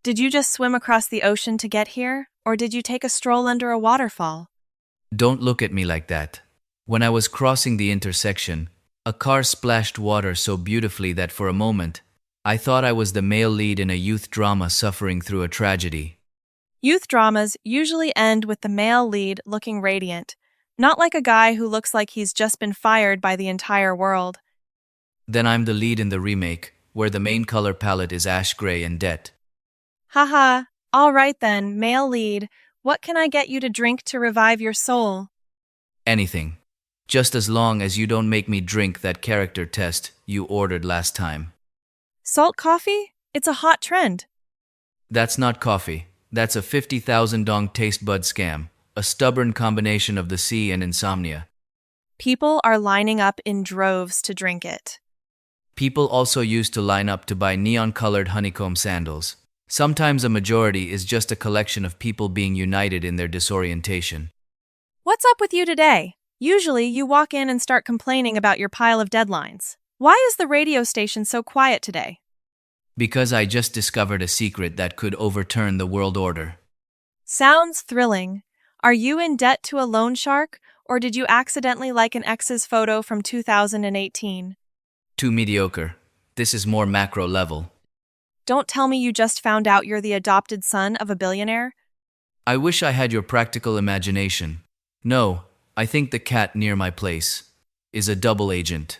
Did you just swim across the ocean to get here, or did you take a stroll under a waterfall? Don't look at me like that. When I was crossing the intersection, a car splashed water so beautifully that for a moment, I thought I was the male lead in a youth drama suffering through a tragedy. Youth dramas usually end with the male lead looking radiant, not like a guy who looks like he's just been fired by the entire world. Then I'm the lead in the remake, where the main color palette is ash gray and debt. Haha, all right then, male lead, what can I get you to drink to revive your soul? Anything. Just as long as you don't make me drink that character test you ordered last time. Salt coffee? It's a hot trend. That's not coffee. That's a 50,000 dong taste bud scam. A stubborn combination of the sea and insomnia. People are lining up in droves to drink it. People also used to line up to buy neon-colored honeycomb sandals. Sometimes a majority is just a collection of people being united in their disorientation. What's up with you today? Usually you walk in and start complaining about your pile of deadlines. Why is the radio station so quiet today? Because I just discovered a secret that could overturn the world order. Sounds thrilling. Are you in debt to a loan shark, or did you accidentally like an ex's photo from 2018? Too mediocre. This is more macro level. Don't tell me you just found out you're the adopted son of a billionaire. I wish I had your practical imagination. No, I think the cat near my place is a double agent.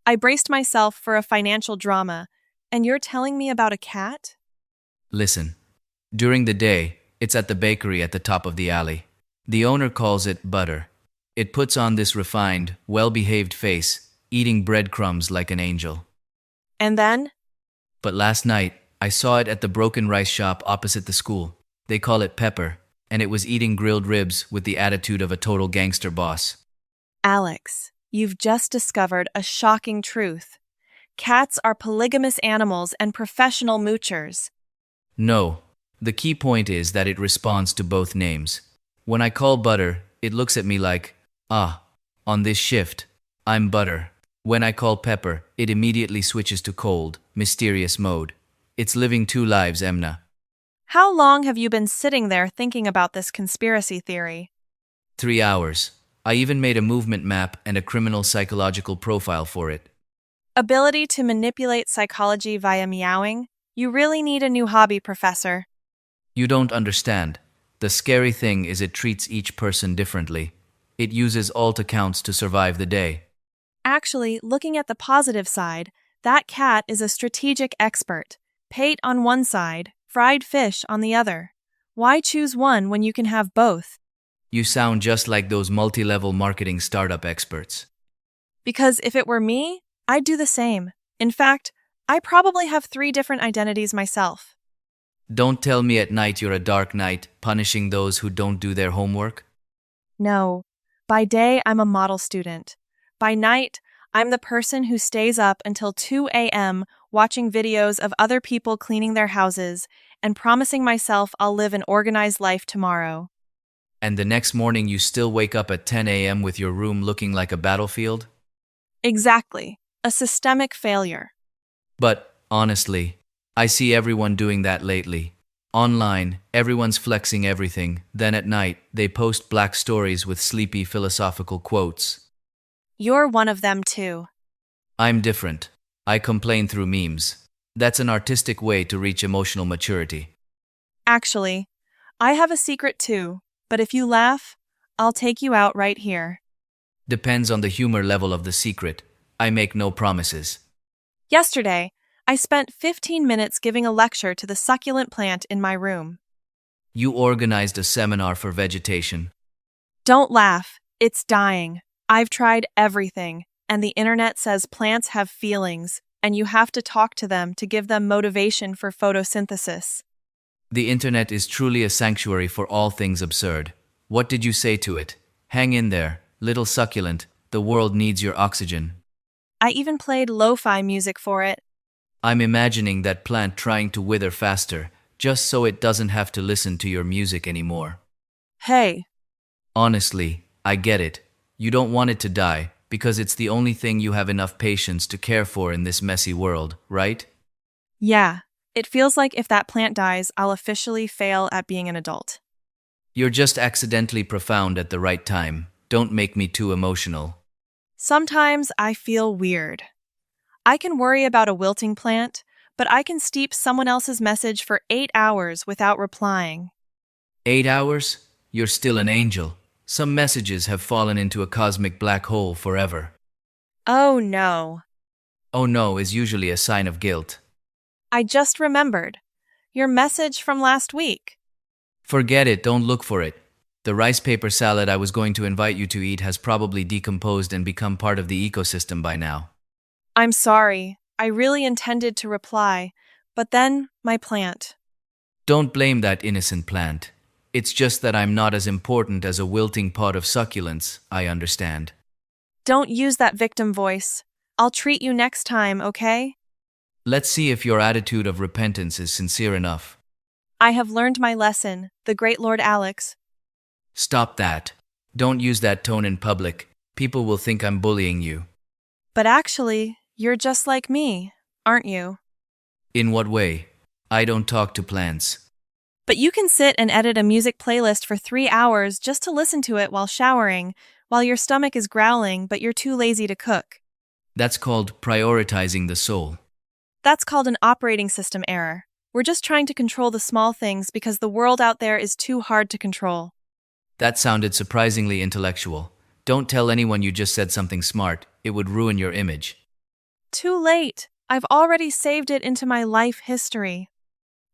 I braced myself for a financial drama, and you're telling me about a cat? Listen, during the day, it's at the bakery at the top of the alley. The owner calls it butter. It puts on this refined, well-behaved face, eating breadcrumbs like an angel. And then? But last night, I saw it at the broken rice shop opposite the school. They call it Pepper, and it was eating grilled ribs with the attitude of a total gangster boss. Alex, you've just discovered a shocking truth. Cats are polygamous animals and professional moochers. No, the key point is that it responds to both names. When I call Butter, it looks at me like, on this shift, I'm Butter. When I call Pepper, it immediately switches to cold, mysterious mode. It's living two lives, Emna. How long have you been sitting there thinking about this conspiracy theory? 3 hours. I even made a movement map and a criminal psychological profile for it. Ability to manipulate psychology via meowing? You really need a new hobby, Professor. You don't understand. The scary thing is it treats each person differently. It uses alt accounts to survive the day. Actually, looking at the positive side, that cat is a strategic expert. Pate on one side, fried fish on the other. Why choose one when you can have both? You sound just like those multi-level marketing startup experts. Because if it were me, I'd do the same. In fact, I probably have 3 different identities myself. Don't tell me at night you're a dark knight, punishing those who don't do their homework. No. By day, I'm a model student. By night, I'm the person who stays up until 2 a.m. watching videos of other people cleaning their houses and promising myself I'll live an organized life tomorrow. And the next morning you still wake up at 10 a.m. with your room looking like a battlefield? Exactly. A systemic failure. But, honestly, I see everyone doing that lately. Online, everyone's flexing everything. Then at night, they post black stories with sleepy philosophical quotes. You're one of them too. I'm different. I complain through memes. That's an artistic way to reach emotional maturity. Actually, I have a secret too, but if you laugh, I'll take you out right here. Depends on the humor level of the secret. I make no promises. Yesterday, I spent 15 minutes giving a lecture to the succulent plant in my room. You organized a seminar for vegetation. Don't laugh, it's dying. I've tried everything, and the internet says plants have feelings, and you have to talk to them to give them motivation for photosynthesis. The internet is truly a sanctuary for all things absurd. What did you say to it? Hang in there, little succulent. The world needs your oxygen. I even played lo-fi music for it. I'm imagining that plant trying to wither faster, just so it doesn't have to listen to your music anymore. Hey. Honestly, I get it. You don't want it to die, because it's the only thing you have enough patience to care for in this messy world, right? Yeah, It feels like if that plant dies, I'll officially fail at being an adult. You're just accidentally profound at the right time. Don't make me too emotional. Sometimes I feel weird. I can worry about a wilting plant, but I can steep someone else's message for 8 hours without replying. 8 hours? You're still an angel. Some messages have fallen into a cosmic black hole forever. Oh no. Oh no is usually a sign of guilt. I just remembered. Your message from last week. Forget it, don't look for it. The rice paper salad I was going to invite you to eat has probably decomposed and become part of the ecosystem by now. I'm sorry. I really intended to reply, but then my plant. Don't blame that innocent plant. It's just that I'm not as important as a wilting pot of succulents, I understand. Don't use that victim voice. I'll treat you next time, okay? Let's see if your attitude of repentance is sincere enough. I have learned my lesson, the great Lord Alex. Stop that. Don't use that tone in public. People will think I'm bullying you. But actually, you're just like me, aren't you? In what way? I don't talk to plants. But you can sit and edit a music playlist for 3 hours just to listen to it while showering, while your stomach is growling but you're too lazy to cook. That's called prioritizing the soul. That's called an operating system error. We're just trying to control the small things because the world out there is too hard to control. That sounded surprisingly intellectual. Don't tell anyone you just said something smart. It would ruin your image. Too late. I've already saved it into my life history.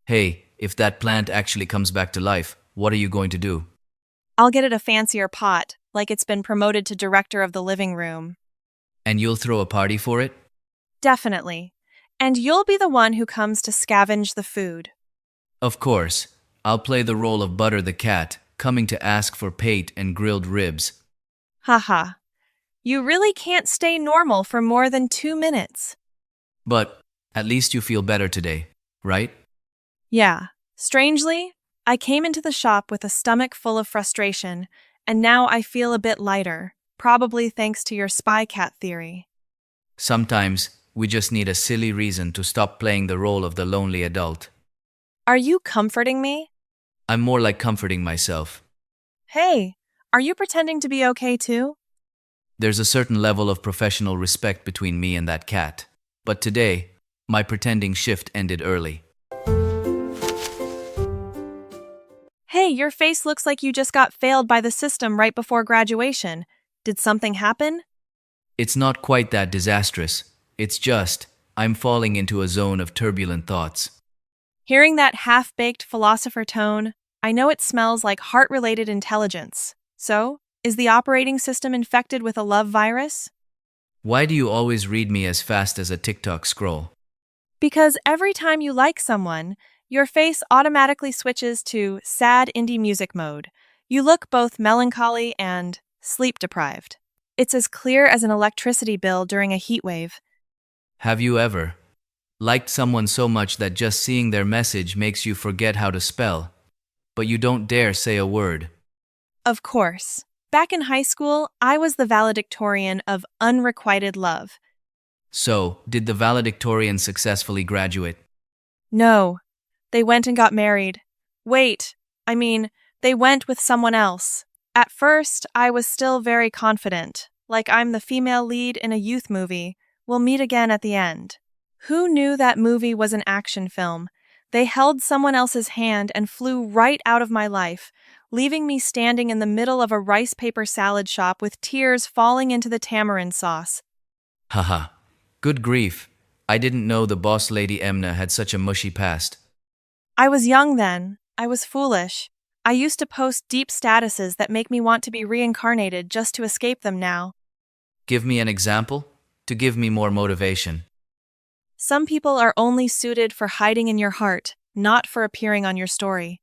Hey, if that plant actually comes back to life, what are you going to do? I'll get it a fancier pot, like it's been promoted to director of the living room. And you'll throw a party for it? Definitely. And you'll be the one who comes to scavenge the food. Of course. I'll play the role of Butter the cat, coming to ask for pate and grilled ribs. Haha. You really can't stay normal for more than 2 minutes. But at least you feel better today, right? Yeah. Strangely, I came into the shop with a stomach full of frustration, and now I feel a bit lighter, probably thanks to your spy cat theory. Sometimes we just need a silly reason to stop playing the role of the lonely adult. Are you comforting me? I'm more like comforting myself. Hey, are you pretending to be okay too? There's a certain level of professional respect between me and that cat. But today, my pretending shift ended early. Hey, your face looks like you just got failed by the system right before graduation. Did something happen? It's not quite that disastrous. It's just, I'm falling into a zone of turbulent thoughts. Hearing that half-baked philosopher tone, I know it smells like heart-related intelligence. So, is the operating system infected with a love virus? Why do you always read me as fast as a TikTok scroll? Because every time you like someone, your face automatically switches to sad indie music mode. You look both melancholy and sleep-deprived. It's as clear as an electricity bill during a heat wave. Have you ever liked someone so much that just seeing their message makes you forget how to spell, but you don't dare say a word? Of course. Back in high school, I was the valedictorian of unrequited love. So, did the valedictorian successfully graduate? No, they went and got married. They went with someone else. At first, I was still very confident, like I'm the female lead in a youth movie. We'll meet again at the end. Who knew that movie was an action film? They held someone else's hand and flew right out of my life, leaving me standing in the middle of a rice paper salad shop with tears falling into the tamarind sauce. Haha. Good grief. I didn't know the boss lady Emna had such a mushy past. I was young then. I was foolish. I used to post deep statuses that make me want to be reincarnated just to escape them now. Give me an example, to give me more motivation. Some people are only suited for hiding in your heart, not for appearing on your story.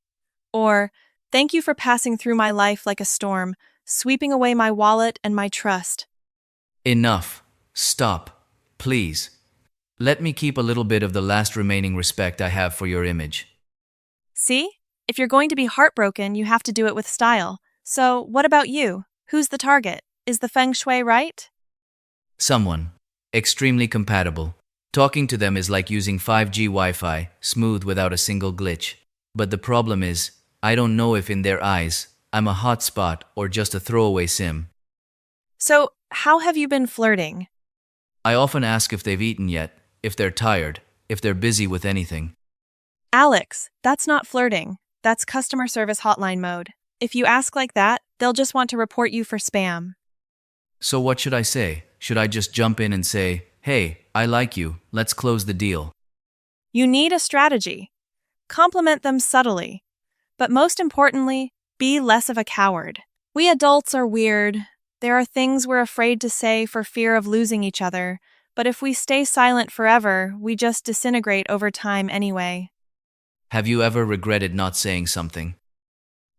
Or, thank you for passing through my life like a storm, sweeping away my wallet and my trust. Enough. Stop. Please. Let me keep a little bit of the last remaining respect I have for your image. See? If you're going to be heartbroken, you have to do it with style. So, what about you? Who's the target? Is the feng shui right? Someone. Extremely compatible. Talking to them is like using 5G Wi-Fi, smooth without a single glitch. But the problem is, I don't know if in their eyes, I'm a hotspot or just a throwaway sim. So, how have you been flirting? I often ask if they've eaten yet, if they're tired, if they're busy with anything. Alex, that's not flirting. That's customer service hotline mode. If you ask like that, they'll just want to report you for spam. So what should I say? Should I just jump in and say, hey, I like you, let's close the deal? You need a strategy. Compliment them subtly. But most importantly, be less of a coward. We adults are weird. There are things we're afraid to say for fear of losing each other, but if we stay silent forever, we just disintegrate over time anyway. Have you ever regretted not saying something?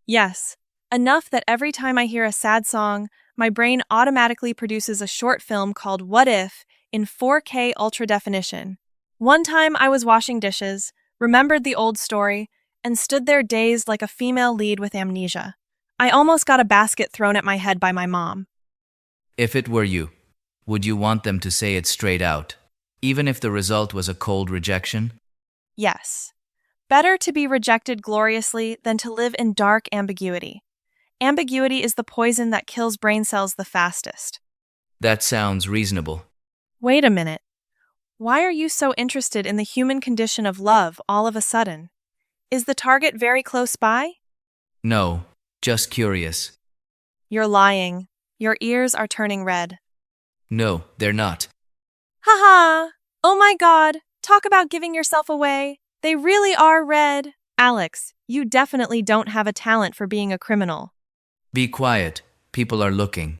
Yes, enough that every time I hear a sad song, my brain automatically produces a short film called What If in 4K ultra definition. One time I was washing dishes, remembered the old story, and stood there dazed like a female lead with amnesia. I almost got a basket thrown at my head by my mom. If it were you, would you want them to say it straight out, even if the result was a cold rejection? Yes. Better to be rejected gloriously than to live in dark ambiguity. Ambiguity is the poison that kills brain cells the fastest. That sounds reasonable. Wait a minute. Why are you so interested in the human condition of love all of a sudden? Is the target very close by? No, just curious. You're lying. Your ears are turning red. No, they're not. Haha! Oh my god! Talk about giving yourself away. They really are red. Alex, you definitely don't have a talent for being a criminal. Be quiet, people are looking.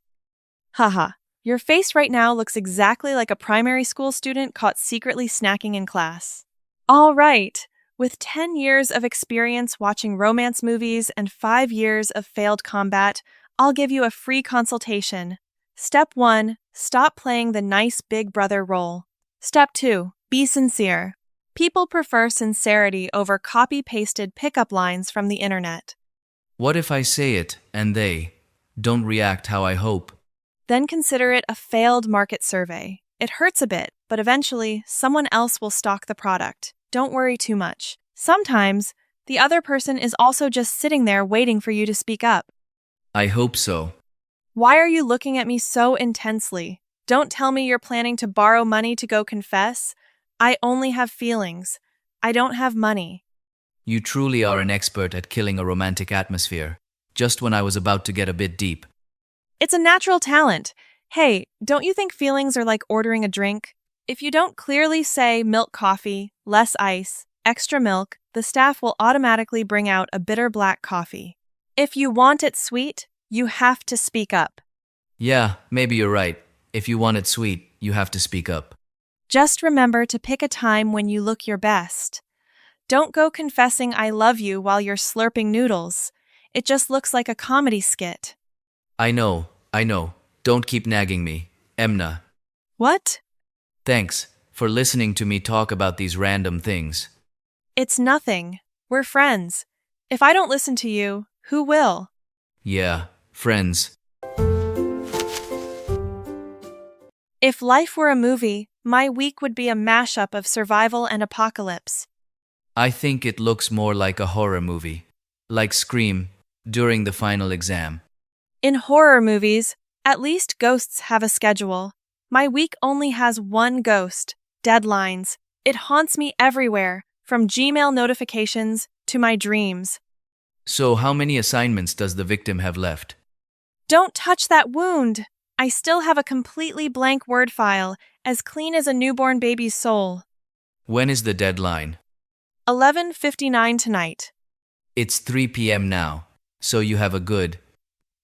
Haha. Your face right now looks exactly like a primary school student caught secretly snacking in class. All right. With 10 years of experience watching romance movies and 5 years of failed combat, I'll give you a free consultation. Step 1. Stop playing the nice big brother role. Step 2. Be sincere. People prefer sincerity over copy-pasted pickup lines from the internet. What if I say it and they don't react how I hope? Then consider it a failed market survey. It hurts a bit, but eventually someone else will stock the product. Don't worry too much. Sometimes, the other person is also just sitting there waiting for you to speak up. I hope so. Why are you looking at me so intensely? Don't tell me you're planning to borrow money to go confess. I only have feelings. I don't have money. You truly are an expert at killing a romantic atmosphere, just when I was about to get a bit deep. It's a natural talent. Hey, don't you think feelings are like ordering a drink? If you don't clearly say milk coffee, less ice, extra milk, the staff will automatically bring out a bitter black coffee. If you want it sweet, you have to speak up. Yeah, maybe you're right. If you want it sweet, you have to speak up. Just remember to pick a time when you look your best. Don't go confessing I love you while you're slurping noodles. It just looks like a comedy skit. I know. Don't keep nagging me, Emna. What? Thanks for listening to me talk about these random things. It's nothing. We're friends. If I don't listen to you, who will? Yeah, friends. If life were a movie, my week would be a mashup of survival and apocalypse. I think it looks more like a horror movie, like Scream, during the final exam. In horror movies, at least ghosts have a schedule. My week only has one ghost, deadlines. It haunts me everywhere, from Gmail notifications to my dreams. So how many assignments does the victim have left? Don't touch that wound! I still have a completely blank Word file, as clean as a newborn baby's soul. When is the deadline? 11:59 tonight. It's 3 p.m. now, so you have a good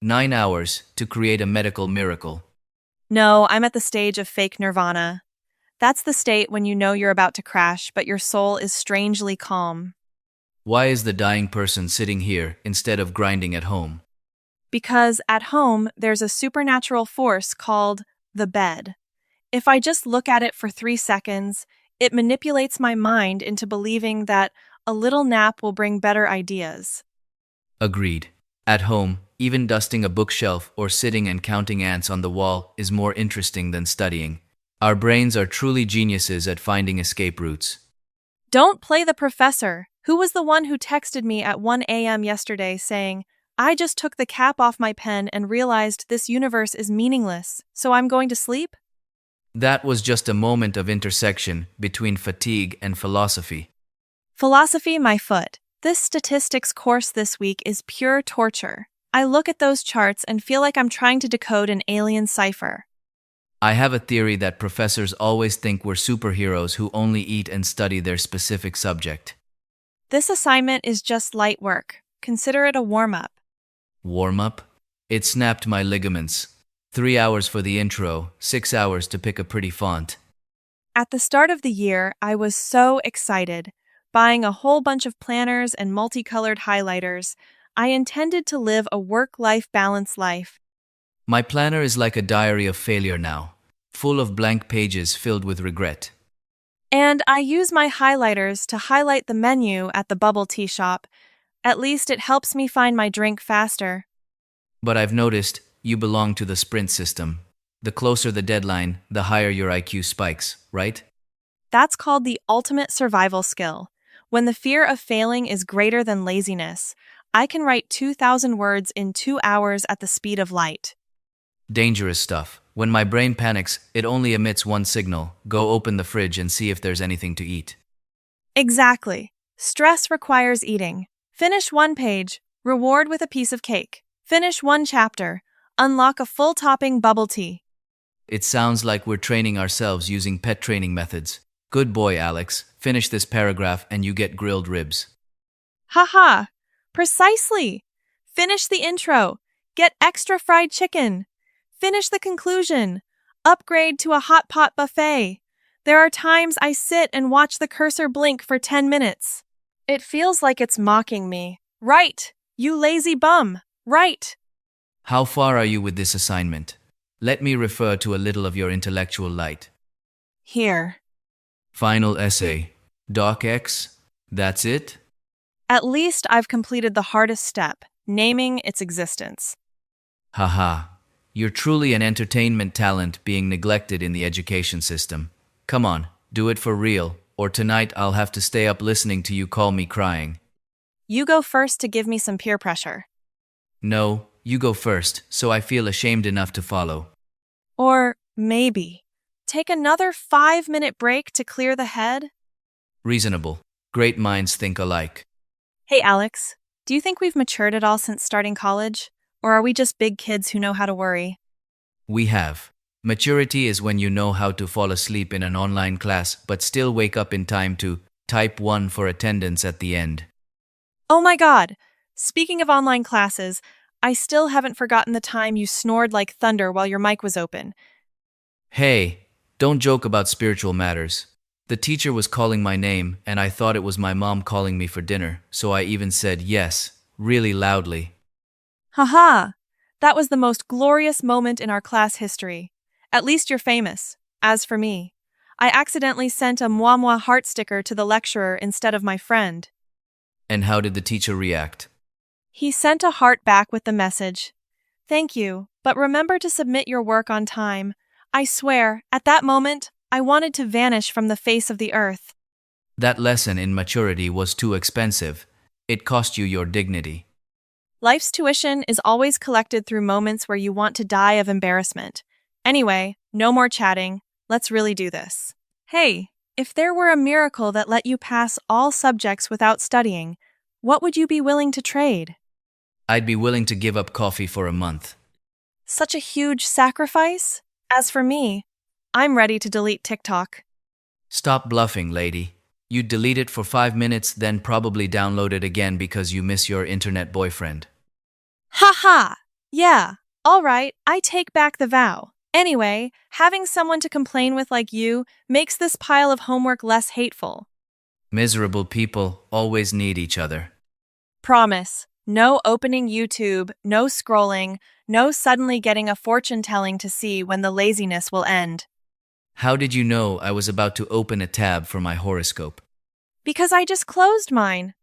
9 hours to create a medical miracle. No, I'm at the stage of fake nirvana. That's the state when you know you're about to crash, but your soul is strangely calm. Why is the dying person sitting here instead of grinding at home? Because at home, there's a supernatural force called the bed. If I just look at it for 3 seconds, it manipulates my mind into believing that a little nap will bring better ideas. Agreed. At home, even dusting a bookshelf or sitting and counting ants on the wall is more interesting than studying. Our brains are truly geniuses at finding escape routes. Don't play the professor, who was the one who texted me at 1 a.m. yesterday saying, I just took the cap off my pen and realized this universe is meaningless, so I'm going to sleep? That was just a moment of intersection between fatigue and philosophy. Philosophy, my foot. This statistics course this week is pure torture. I look at those charts and feel like I'm trying to decode an alien cipher. I have a theory that professors always think we're superheroes who only eat and study their specific subject. This assignment is just light work. Consider it a warm-up. Warm up? It snapped my ligaments. 3 hours for the intro, 6 hours to pick a pretty font. At the start of the year, I was so excited. Buying a whole bunch of planners and multicolored highlighters, I intended to live a work-life balance life. My planner is like a diary of failure now, full of blank pages filled with regret. And I use my highlighters to highlight the menu at the bubble tea shop. At least it helps me find my drink faster. But I've noticed you belong to the sprint system. The closer the deadline, the higher your IQ spikes, right? That's called the ultimate survival skill. When the fear of failing is greater than laziness, I can write 2,000 words in 2 hours at the speed of light. Dangerous stuff. When my brain panics, it only emits one signal. Go open the fridge and see if there's anything to eat. Exactly. Stress requires eating. Finish 1 page, reward with a piece of cake. Finish 1 chapter, unlock a full-topping bubble tea. It sounds like we're training ourselves using pet training methods. Good boy, Alex. Finish this paragraph and you get grilled ribs. Haha! Precisely! Finish the intro. Get extra fried chicken. Finish the conclusion. Upgrade to a hot pot buffet. There are times I sit and watch the cursor blink for 10 minutes. It feels like it's mocking me. Right! You lazy bum! Right! How far are you with this assignment? Let me refer to a little of your intellectual light. Here. Final essay. Doc X? That's it? At least I've completed the hardest step, naming its existence. Haha. You're truly an entertainment talent being neglected in the education system. Come on, do it for real, or tonight I'll have to stay up listening to you call me crying. You go first to give me some peer pressure. No, you go first, so I feel ashamed enough to follow. Or maybe take another 5-minute break to clear the head? Reasonable. Great minds think alike. Hey, Alex, do you think we've matured at all since starting college? Or are we just big kids who know how to worry? We have. Maturity is when you know how to fall asleep in an online class but still wake up in time to type 1 for attendance at the end. Oh my God! Speaking of online classes, I still haven't forgotten the time you snored like thunder while your mic was open. Hey, don't joke about spiritual matters. The teacher was calling my name and I thought it was my mom calling me for dinner, so I even said yes, really loudly. Haha! That was the most glorious moment in our class history. At least you're famous. As for me, I accidentally sent a moi moi heart sticker to the lecturer instead of my friend. And how did the teacher react? He sent a heart back with the message, "Thank you, but remember to submit your work on time." I swear, at that moment, I wanted to vanish from the face of the earth. That lesson in maturity was too expensive. It cost you your dignity. Life's tuition is always collected through moments where you want to die of embarrassment. Anyway, no more chatting. Let's really do this. Hey, if there were a miracle that let you pass all subjects without studying, what would you be willing to trade? I'd be willing to give up coffee for a month. Such a huge sacrifice? As for me, I'm ready to delete TikTok. Stop bluffing, lady. You'd delete it for 5 minutes, then probably download it again because you miss your internet boyfriend. Ha ha! Yeah, all right, I take back the vow. Anyway, having someone to complain with like you makes this pile of homework less hateful. Miserable people always need each other. Promise. No opening YouTube, no scrolling, no suddenly getting a fortune-telling to see when the laziness will end. How did you know I was about to open a tab for my horoscope? Because I just closed mine.